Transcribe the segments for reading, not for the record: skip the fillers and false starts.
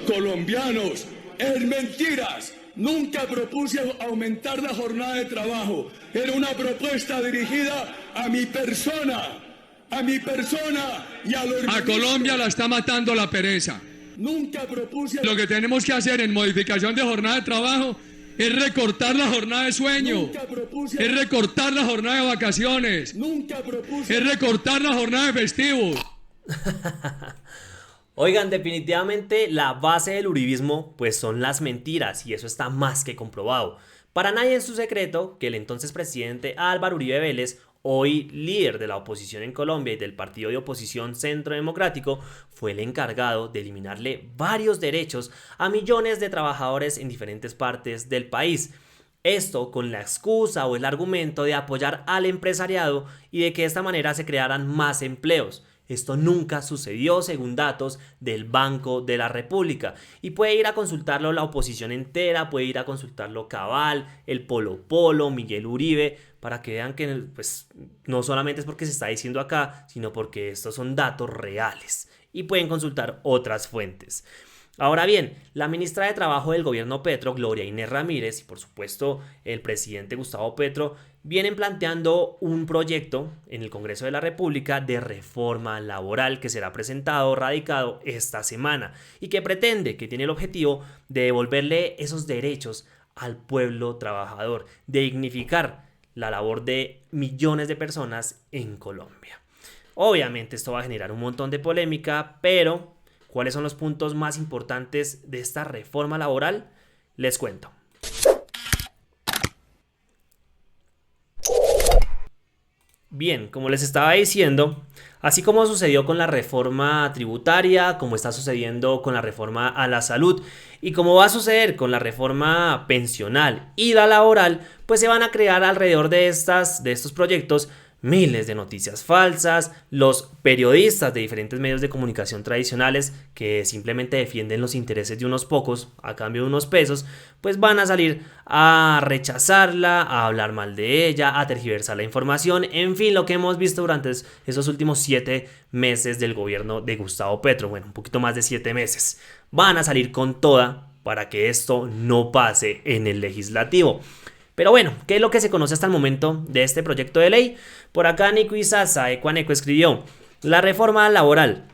Colombianos, es mentiras. Nunca propuse aumentar la jornada de trabajo. Era una propuesta dirigida a mi persona y a los... A Colombia la está matando la pereza. Nunca propuse... Lo que tenemos que hacer en modificación de jornada de trabajo es recortar la jornada de sueño, es recortar la jornada de vacaciones, es recortar la jornada de festivos. Oigan, definitivamente la base del uribismo pues son las mentiras y eso está más que comprobado. Para nadie es un secreto que el entonces presidente Álvaro Uribe Vélez, hoy líder de la oposición en Colombia y del partido de oposición Centro Democrático, fue el encargado de eliminarle varios derechos a millones de trabajadores en diferentes partes del país. Esto con la excusa o el argumento de apoyar al empresariado y de que de esta manera se crearan más empleos. Esto nunca sucedió según datos del Banco de la República y puede ir a consultarlo la oposición entera, puede ir a consultarlo Cabal, el Polo Polo, Miguel Uribe, para que vean que pues, no solamente es porque se está diciendo acá, sino porque estos son datos reales y pueden consultar otras fuentes. Ahora bien, la ministra de Trabajo del gobierno Petro, Gloria Inés Ramírez, y por supuesto el presidente Gustavo Petro, vienen planteando un proyecto en el Congreso de la República de reforma laboral que será presentado, radicado esta semana y que pretende, que tiene el objetivo de devolverle esos derechos al pueblo trabajador, de dignificar la labor de millones de personas en Colombia. Obviamente esto va a generar un montón de polémica, pero ¿cuáles son los puntos más importantes de esta reforma laboral? Les cuento. Bien, como les estaba diciendo, así como sucedió con la reforma tributaria, como está sucediendo con la reforma a la salud y como va a suceder con la reforma pensional y la laboral, pues se van a crear alrededor de estos proyectos miles de noticias falsas, los periodistas de diferentes medios de comunicación tradicionales que simplemente defienden los intereses de unos pocos a cambio de unos pesos, pues van a salir a rechazarla, a hablar mal de ella, a tergiversar la información, en fin, lo que hemos visto durante esos últimos 7 meses del gobierno de Gustavo Petro, bueno, un poquito más de 7 meses, van a salir con toda para que esto no pase en el legislativo. Pero bueno, ¿qué es lo que se conoce hasta el momento de este proyecto de ley? Por acá Nico Isaza, Ecuaneco, escribió: la reforma laboral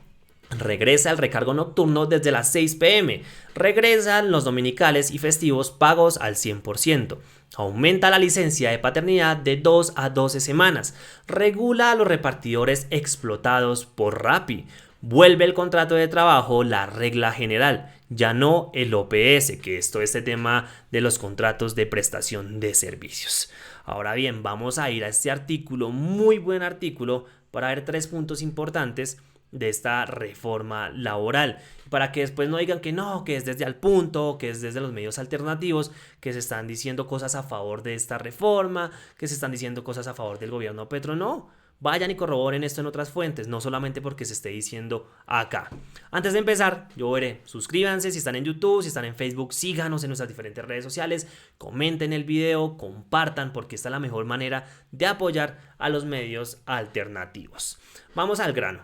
regresa el recargo nocturno desde las 6 p.m. Regresan los dominicales y festivos pagos al 100%. Aumenta la licencia de paternidad de 2 a 12 semanas. Regula a los repartidores explotados por Rappi. Vuelve el contrato de trabajo la regla general, ya no el OPS, que es todo este tema de los contratos de prestación de servicios. Ahora bien, vamos a ir a este artículo, muy buen artículo, para ver 3 puntos importantes de esta reforma laboral, para que después no digan que no, que es desde Al Punto, que es desde los medios alternativos, que se están diciendo cosas a favor de esta reforma, que se están diciendo cosas a favor del gobierno Petro. No, vayan y corroboren esto en otras fuentes, no solamente porque se esté diciendo acá. Antes de empezar, yo veré, suscríbanse si están en YouTube, si están en Facebook, síganos en nuestras diferentes redes sociales, comenten el video, compartan, porque esta es la mejor manera de apoyar a los medios alternativos. Vamos al grano.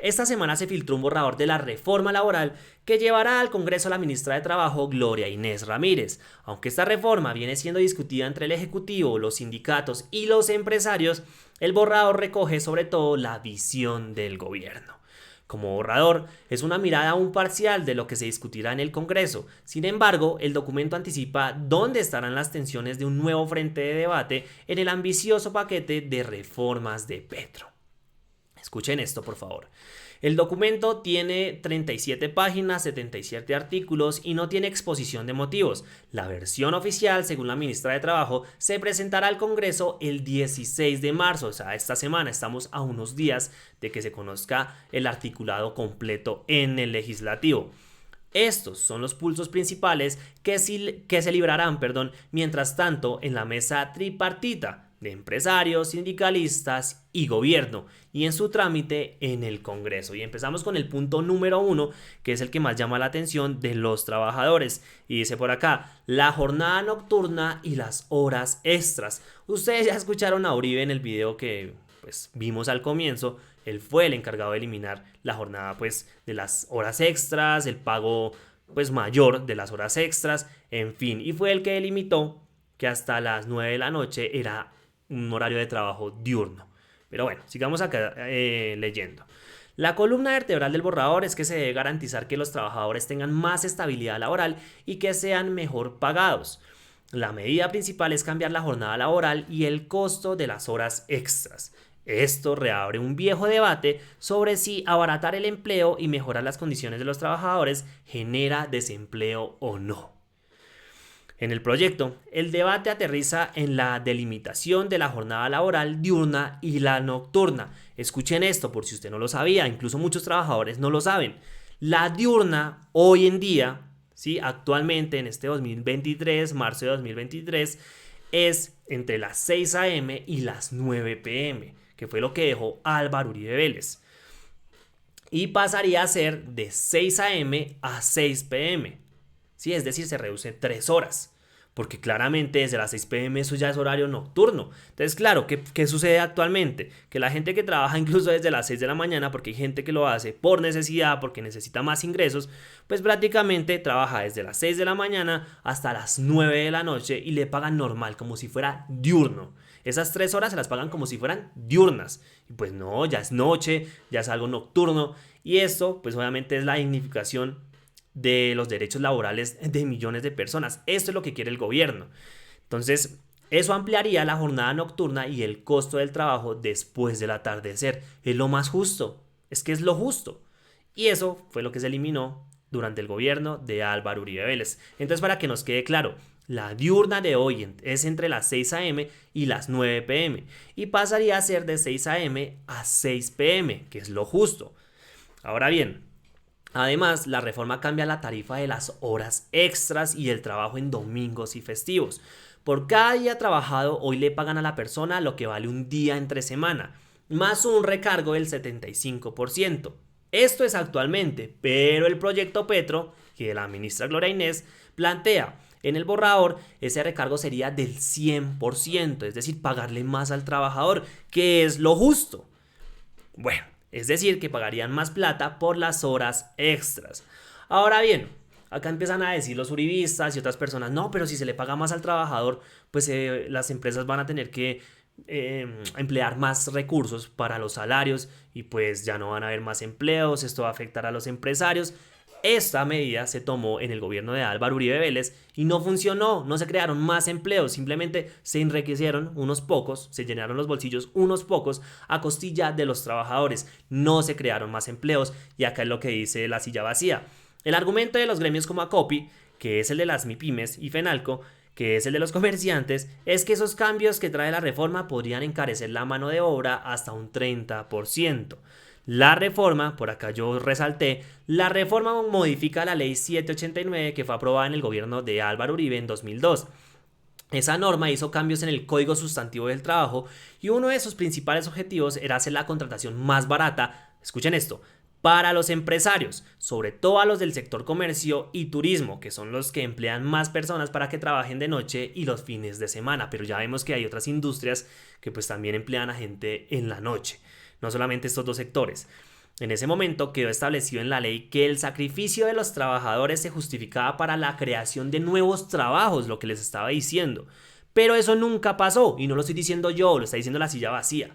Esta semana se filtró un borrador de la reforma laboral que llevará al Congreso a la ministra de Trabajo, Gloria Inés Ramírez. Aunque esta reforma viene siendo discutida entre el Ejecutivo, los sindicatos y los empresarios, el borrador recoge sobre todo la visión del gobierno. Como borrador, es una mirada aún parcial de lo que se discutirá en el Congreso. Sin embargo, el documento anticipa dónde estarán las tensiones de un nuevo frente de debate en el ambicioso paquete de reformas de Petro. Escuchen esto, por favor. El documento tiene 37 páginas, 77 artículos y no tiene exposición de motivos. La versión oficial, según la ministra de Trabajo, se presentará al Congreso el 16 de marzo, o sea, esta semana. Estamos a unos días de que se conozca el articulado completo en el legislativo. Estos son los pulsos principales que se librarán, mientras tanto, en la mesa tripartita de empresarios, sindicalistas y gobierno, y en su trámite en el Congreso. Y empezamos con el punto número 1, que es el que más llama la atención de los trabajadores, y dice por acá: la jornada nocturna y las horas extras. Ustedes ya escucharon a Uribe en el video que vimos al comienzo. Él fue el encargado de eliminar la jornada de las horas extras, el pago pues mayor de las horas extras, en fin, y fue el que delimitó que hasta las 9 de la noche era un horario de trabajo diurno. Pero bueno, sigamos acá leyendo. La columna vertebral del borrador es que se debe garantizar que los trabajadores tengan más estabilidad laboral y que sean mejor pagados. La medida principal es cambiar la jornada laboral y el costo de las horas extras. Esto reabre un viejo debate sobre si abaratar el empleo y mejorar las condiciones de los trabajadores genera desempleo o no. En el proyecto, el debate aterriza en la delimitación de la jornada laboral diurna y la nocturna. Escuchen esto por si usted no lo sabía, incluso muchos trabajadores no lo saben. La diurna hoy en día, ¿sí? Actualmente en este 2023, marzo de 2023, es entre las 6 a.m. y las 9 p.m., que fue lo que dejó Álvaro Uribe Vélez. Y pasaría a ser de 6 a.m. a 6 p.m., ¿sí? Es decir, se reduce 3 horas. Porque claramente desde las 6 p.m. eso ya es horario nocturno. Entonces, claro, ¿qué sucede actualmente? Que la gente que trabaja incluso desde las 6 de la mañana, porque hay gente que lo hace por necesidad, porque necesita más ingresos, pues prácticamente trabaja desde las 6 de la mañana hasta las 9 de la noche y le pagan normal, como si fuera diurno. Esas 3 horas se las pagan como si fueran diurnas. Y pues no, ya es noche, ya es algo nocturno. Y esto, pues obviamente es la dignificación de los derechos laborales de millones de personas. Esto es lo que quiere el gobierno. Entonces, eso ampliaría la jornada nocturna y el costo del trabajo después del atardecer. Es lo más justo. Es que es lo justo. Y eso fue lo que se eliminó durante el gobierno de Álvaro Uribe Vélez. Entonces, para que nos quede claro, la diurna de hoy es entre las 6 a.m. y las 9 p.m. y pasaría a ser de 6 a.m. a 6 p.m., que es lo justo. Ahora bien, además, la reforma cambia la tarifa de las horas extras y el trabajo en domingos y festivos. Por cada día trabajado, hoy le pagan a la persona lo que vale un día entre semana, más un recargo del 75%. Esto es actualmente, pero el proyecto Petro, que la ministra Gloria Inés plantea en el borrador, ese recargo sería del 100%, es decir, pagarle más al trabajador, que es lo justo. Bueno, es decir, que pagarían más plata por las horas extras. Ahora bien, acá empiezan a decir los uribistas y otras personas, no, pero si se le paga más al trabajador, pues las empresas van a tener que emplear más recursos para los salarios y pues ya no van a haber más empleos, esto va a afectar a los empresarios. Esta medida se tomó en el gobierno de Álvaro Uribe Vélez y no funcionó, no se crearon más empleos, simplemente se enriquecieron unos pocos, se llenaron los bolsillos unos pocos a costilla de los trabajadores, no se crearon más empleos y acá es lo que dice la silla vacía. El argumento de los gremios como ACOPI, que es el de las MIPYMES, y FENALCO, que es el de los comerciantes, es que esos cambios que trae la reforma podrían encarecer la mano de obra hasta un 30%. La reforma, por acá yo resalté, la reforma modifica la ley 789 que fue aprobada en el gobierno de Álvaro Uribe en 2002. Esa norma hizo cambios en el Código Sustantivo del Trabajo y uno de sus principales objetivos era hacer la contratación más barata, escuchen esto, para los empresarios, sobre todo a los del sector comercio y turismo, que son los que emplean más personas para que trabajen de noche y los fines de semana, pero ya vemos que hay otras industrias que pues también emplean a gente en la noche. No solamente estos dos sectores. En ese momento quedó establecido en la ley que el sacrificio de los trabajadores se justificaba para la creación de nuevos trabajos, lo que les estaba diciendo. Pero eso nunca pasó, y no lo estoy diciendo yo, lo está diciendo la silla vacía.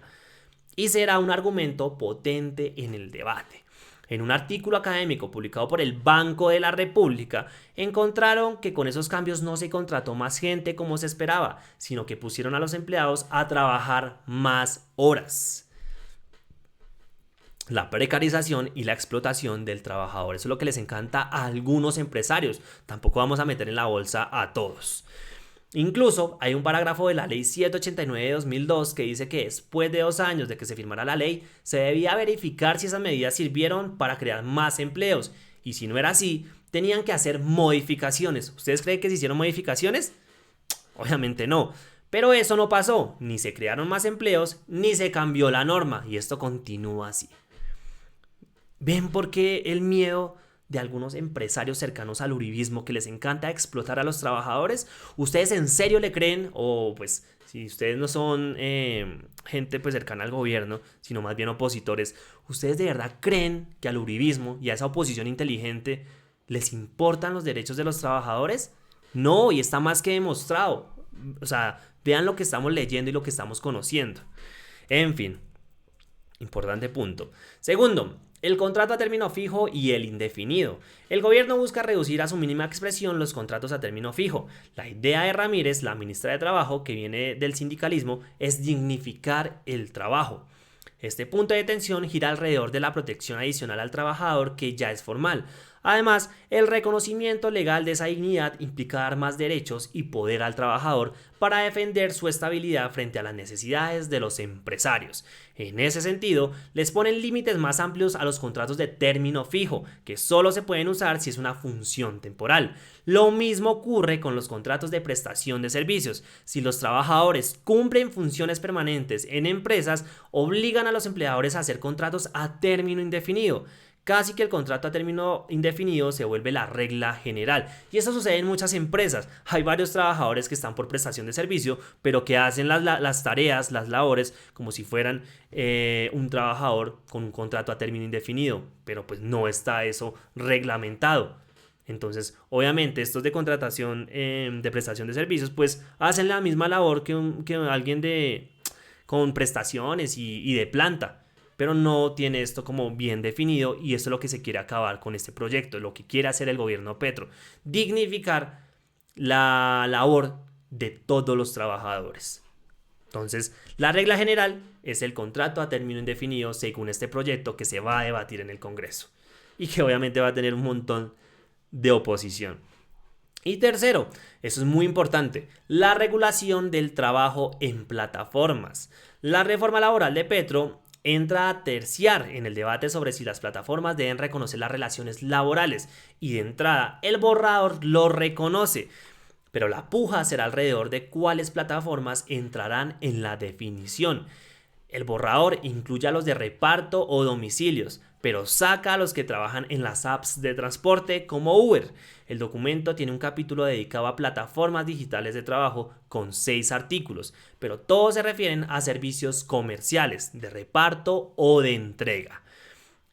Y será un argumento potente en el debate. En un artículo académico publicado por el Banco de la República, encontraron que con esos cambios no se contrató más gente como se esperaba, sino que pusieron a los empleados a trabajar más horas. La precarización y la explotación del trabajador. Eso es lo que les encanta a algunos empresarios. Tampoco vamos a meter en la bolsa a todos. Incluso hay un parágrafo de la ley 789 de 2002 que dice que después de 2 años de que se firmara la ley, se debía verificar si esas medidas sirvieron para crear más empleos. Y si no era así, tenían que hacer modificaciones. ¿Ustedes creen que se hicieron modificaciones? Obviamente no. Pero eso no pasó. Ni se crearon más empleos, ni se cambió la norma. Y esto continúa así. ¿Ven por qué el miedo de algunos empresarios cercanos al uribismo que les encanta explotar a los trabajadores? ¿Ustedes en serio le creen? O pues si ustedes no son gente pues cercana al gobierno, sino más bien opositores, ¿ustedes de verdad creen que al uribismo y a esa oposición inteligente ¿Les importan los derechos de los trabajadores? No, y está más que demostrado. O sea, vean lo que estamos leyendo y lo que estamos conociendo. En fin, importante punto. Segundo, el contrato a término fijo y el indefinido. El gobierno busca reducir a su mínima expresión los contratos a término fijo. La idea de Ramírez, la ministra de Trabajo, que viene del sindicalismo, es dignificar el trabajo. Este punto de tensión gira alrededor de la protección adicional al trabajador, que ya es formal. Además, el reconocimiento legal de esa dignidad implica dar más derechos y poder al trabajador para defender su estabilidad frente a las necesidades de los empresarios. En ese sentido, les ponen límites más amplios a los contratos de término fijo, que solo se pueden usar si es una función temporal. Lo mismo ocurre con los contratos de prestación de servicios. Si los trabajadores cumplen funciones permanentes en empresas, obligan a los empleadores a hacer contratos a término indefinido. Casi que el contrato a término indefinido se vuelve la regla general. Y eso sucede en muchas empresas. Hay varios trabajadores que están por prestación de servicio, pero que hacen las tareas, las labores, como si fueran un trabajador con un contrato a término indefinido. Pero pues no está eso reglamentado. Entonces, obviamente, estos de contratación de prestación de servicios, pues hacen la misma labor que alguien con prestaciones y de planta. Pero no tiene esto como bien definido, y esto es lo que se quiere acabar con este proyecto, lo que quiere hacer el gobierno Petro: dignificar la labor de todos los trabajadores. Entonces, la regla general es el contrato a término indefinido según este proyecto, que se va a debatir en el Congreso y que obviamente va a tener un montón de oposición. Y tercero, eso es muy importante, la regulación del trabajo en plataformas. La reforma laboral de Petro entra a terciar en el debate sobre si las plataformas deben reconocer las relaciones laborales, y de entrada el borrador lo reconoce, pero la puja será alrededor de cuáles plataformas entrarán en la definición. El borrador incluye a los de reparto o domicilios, pero saca a los que trabajan en las apps de transporte como Uber. El documento tiene un capítulo dedicado a plataformas digitales de trabajo con 6 artículos, pero todos se refieren a servicios comerciales, de reparto o de entrega.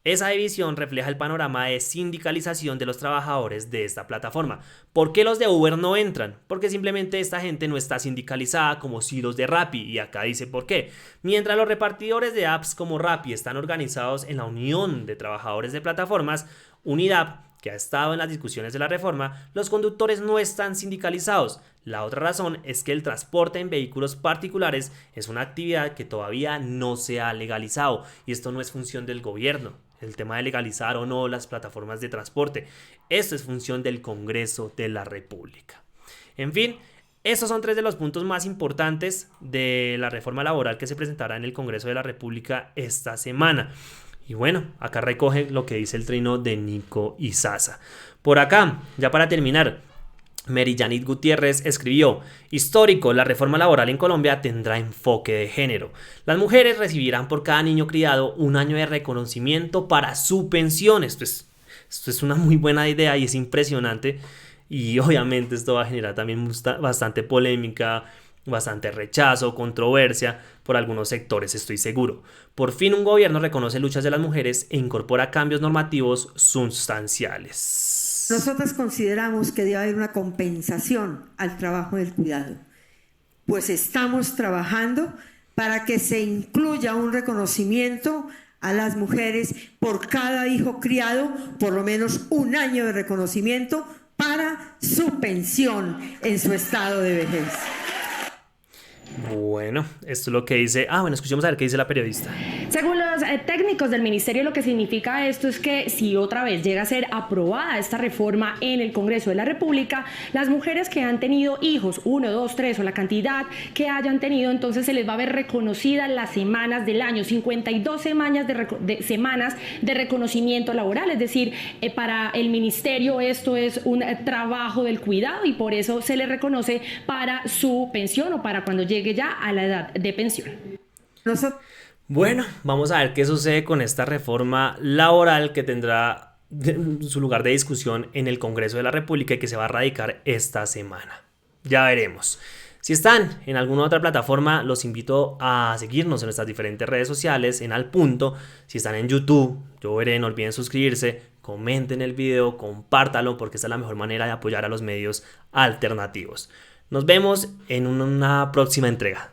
Esa división refleja el panorama de sindicalización de los trabajadores de esta plataforma. ¿Por qué los de Uber no entran? Porque simplemente esta gente no está sindicalizada como si los de Rappi, y acá dice por qué. Mientras los repartidores de apps como Rappi están organizados en la Unión de Trabajadores de Plataformas, UNIDAP, que ha estado en las discusiones de la reforma, los conductores no están sindicalizados. La otra razón es que el transporte en vehículos particulares es una actividad que todavía no se ha legalizado, y esto no es función del gobierno. El tema de legalizar o no las plataformas de transporte, esto es función del Congreso de la República. En fin, estos son 3 de los puntos más importantes de la reforma laboral que se presentará en el Congreso de la República esta semana. Y bueno, acá recoge lo que dice el trino de Nico Izaza. Por acá, ya para terminar, Mary Janit Gutiérrez escribió: histórico, la reforma laboral en Colombia tendrá enfoque de género. Las mujeres recibirán por cada niño criado un año de reconocimiento para su pensión. Esto es una muy buena idea y es impresionante. Y obviamente esto va a generar también bastante polémica, bastante rechazo, controversia por algunos sectores, estoy seguro. Por fin un gobierno reconoce luchas de las mujeres e incorpora cambios normativos sustanciales. Nosotros consideramos que debe haber una compensación al trabajo del cuidado, pues estamos trabajando para que se incluya un reconocimiento a las mujeres por cada hijo criado, por lo menos un año de reconocimiento para su pensión en su estado de vejez. Bueno, esto es lo que dice... bueno, escuchemos a ver qué dice la periodista. Según los técnicos del ministerio, lo que significa esto es que si otra vez llega a ser aprobada esta reforma en el Congreso de la República, las mujeres que han tenido hijos, 1, 2, 3 o la cantidad que hayan tenido, entonces se les va a ver reconocidas las semanas del año, 52 semanas de reconocimiento laboral. Es decir, para el ministerio esto es un trabajo del cuidado y por eso se le reconoce para su pensión o para cuando llegue ya a la edad de pensión. Bueno, vamos a ver qué sucede con esta reforma laboral que tendrá su lugar de discusión en el Congreso de la República y que se va a radicar esta semana. Ya veremos. Si están en alguna otra plataforma, los invito a seguirnos en nuestras diferentes redes sociales, en Al Punto. Si están en YouTube, yo veré, no olviden suscribirse, comenten el video, compártalo porque esta es la mejor manera de apoyar a los medios alternativos. Nos vemos en una próxima entrega.